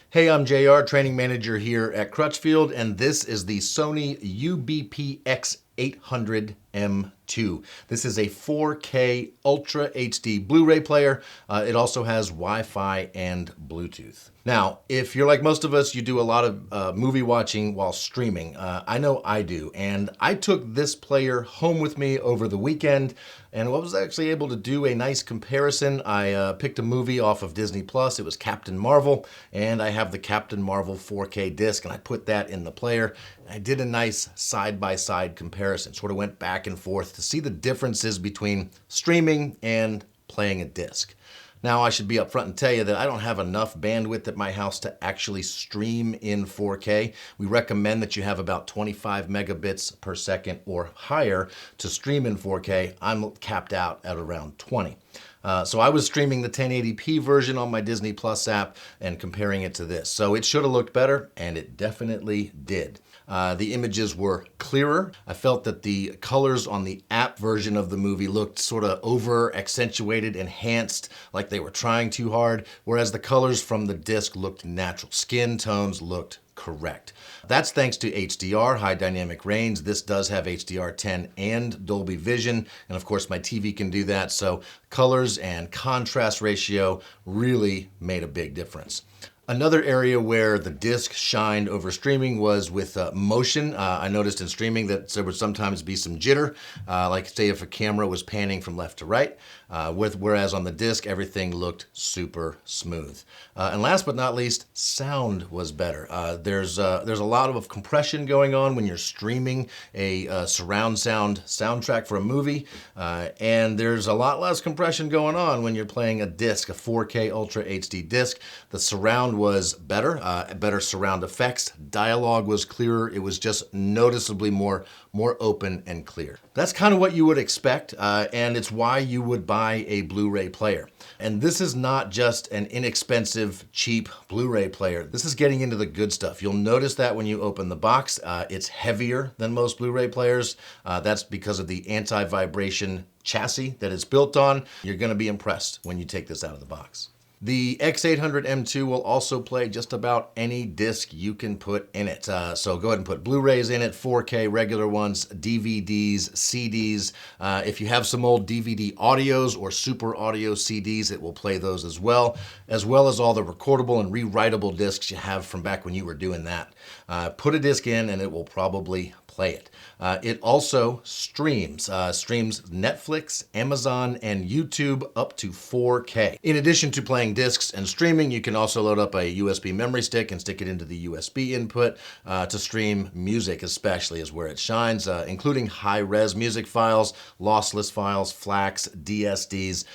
Hey, I'm JR, training manager here at Crutchfield, and this is the Sony UBP-X800M2. This is a 4K Ultra HD Blu-ray player. It also has Wi-Fi and Bluetooth. Now, if you're like most of us, you do a lot of movie watching while streaming. I know I do, and I took this player home with me over the weekend, and I was actually able to do a nice comparison. I picked a movie off of Disney Plus. It was Captain Marvel, and I have the Captain Marvel 4K disc, and I put that in the player. I did a nice side-by-side comparison, sort of went back and forth to see the differences between streaming and playing a disc. Now, I should be upfront and tell you that I don't have enough bandwidth at my house to actually stream in 4K. We recommend that you have about 25 megabits per second or higher to stream in 4K. I'm capped out at around 20. So I was streaming the 1080p version on my Disney Plus app and comparing it to this. So it should have looked better, and it definitely did. The images were clearer. I felt that the colors on the app version of the movie looked sort of over accentuated, enhanced, like they were trying too hard, whereas the colors from the disc looked natural. Skin tones looked correct. That's thanks to HDR, high dynamic range. This does have HDR10 and Dolby Vision, and of course my TV can do that, so colors and contrast ratio really made a big difference. Another area where the disc shined over streaming was with motion. I noticed in streaming that there would sometimes be some jitter, like say if a camera was panning from left to right, whereas on the disc everything looked super smooth. And last but not least, sound was better. There's a lot of compression going on when you're streaming a surround sound soundtrack for a movie, and there's a lot less compression going on when you're playing a disc, a 4K Ultra HD disc. The surround was better, better surround effects. Dialogue was clearer. It was just noticeably more open and clear. That's kind of what you would expect, and it's why you would buy a Blu-ray player. And this is not just an inexpensive, cheap Blu-ray player. This is getting into the good stuff. You'll notice that when you open the box, it's heavier than most Blu-ray players. That's because of the anti-vibration chassis that it's built on. You're going to be impressed when you take this out of the box. The X800M2 will also play just about any disc you can put in it. So go ahead and put Blu-rays in it, 4K regular ones, DVDs, CDs. If you have some old DVD audios or super audio CDs, it will play those as well as all the recordable and rewritable discs you have from back when you were doing that. Put a disc in and it will probably play it. It also streams Netflix, Amazon, and YouTube up to 4K. In addition to playing discs and streaming, you can also load up a USB memory stick and stick it into the USB input to stream music, especially is where it shines, including high-res music files, lossless files, FLACs, DSDs.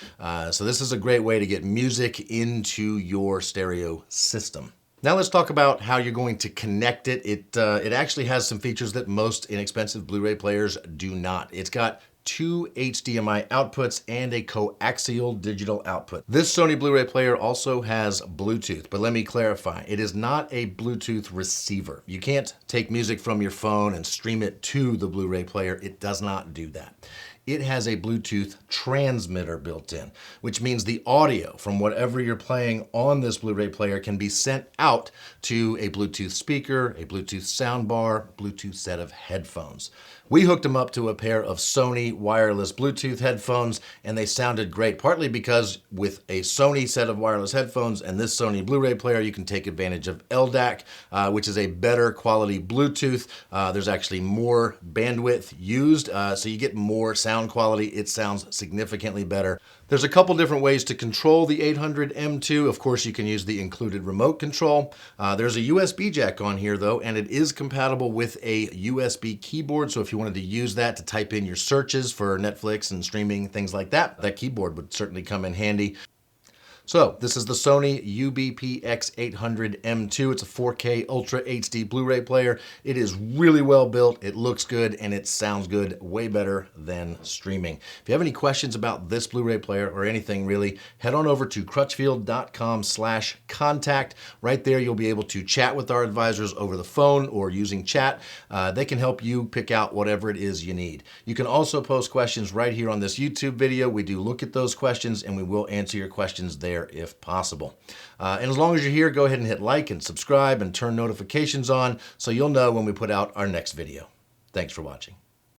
So this is a great way to get music into your stereo system. Now let's talk about how you're going to connect it. It actually has some features that most inexpensive Blu-ray players do not. It's got two HDMI outputs and a coaxial digital output. This Sony Blu-ray player also has Bluetooth, but let me clarify, it is not a Bluetooth receiver. You can't take music from your phone and stream it to the Blu-ray player. It does not do that. It has a Bluetooth transmitter built in, which means the audio from whatever you're playing on this Blu-ray player can be sent out to a Bluetooth speaker, a Bluetooth soundbar, Bluetooth set of headphones. We hooked them up to a pair of Sony wireless Bluetooth headphones, and they sounded great, partly because with a Sony set of wireless headphones and this Sony Blu-ray player, you can take advantage of LDAC, which is a better quality Bluetooth. There's actually more bandwidth used, so you get more sound quality. It sounds significantly better. There's a couple different ways to control the 800M2. Of course, you can use the included remote control. There's a USB jack on here, though, and it is compatible with a USB keyboard. So if you wanted to use that to type in your searches for Netflix and streaming, things like that, that keyboard would certainly come in handy. So this is the Sony UBP-X800M2. It's a 4K Ultra HD Blu-ray player. It is really well built, it looks good, and it sounds good, way better than streaming. If you have any questions about this Blu-ray player or anything really, head on over to crutchfield.com/contact. Right there you'll be able to chat with our advisors over the phone or using chat. They can help you pick out whatever it is you need. You can also post questions right here on this YouTube video. We do look at those questions and we will answer your questions there there if possible. And as long as you're here, go ahead and hit like and subscribe and turn notifications on so you'll know when we put out our next video. Thanks for watching.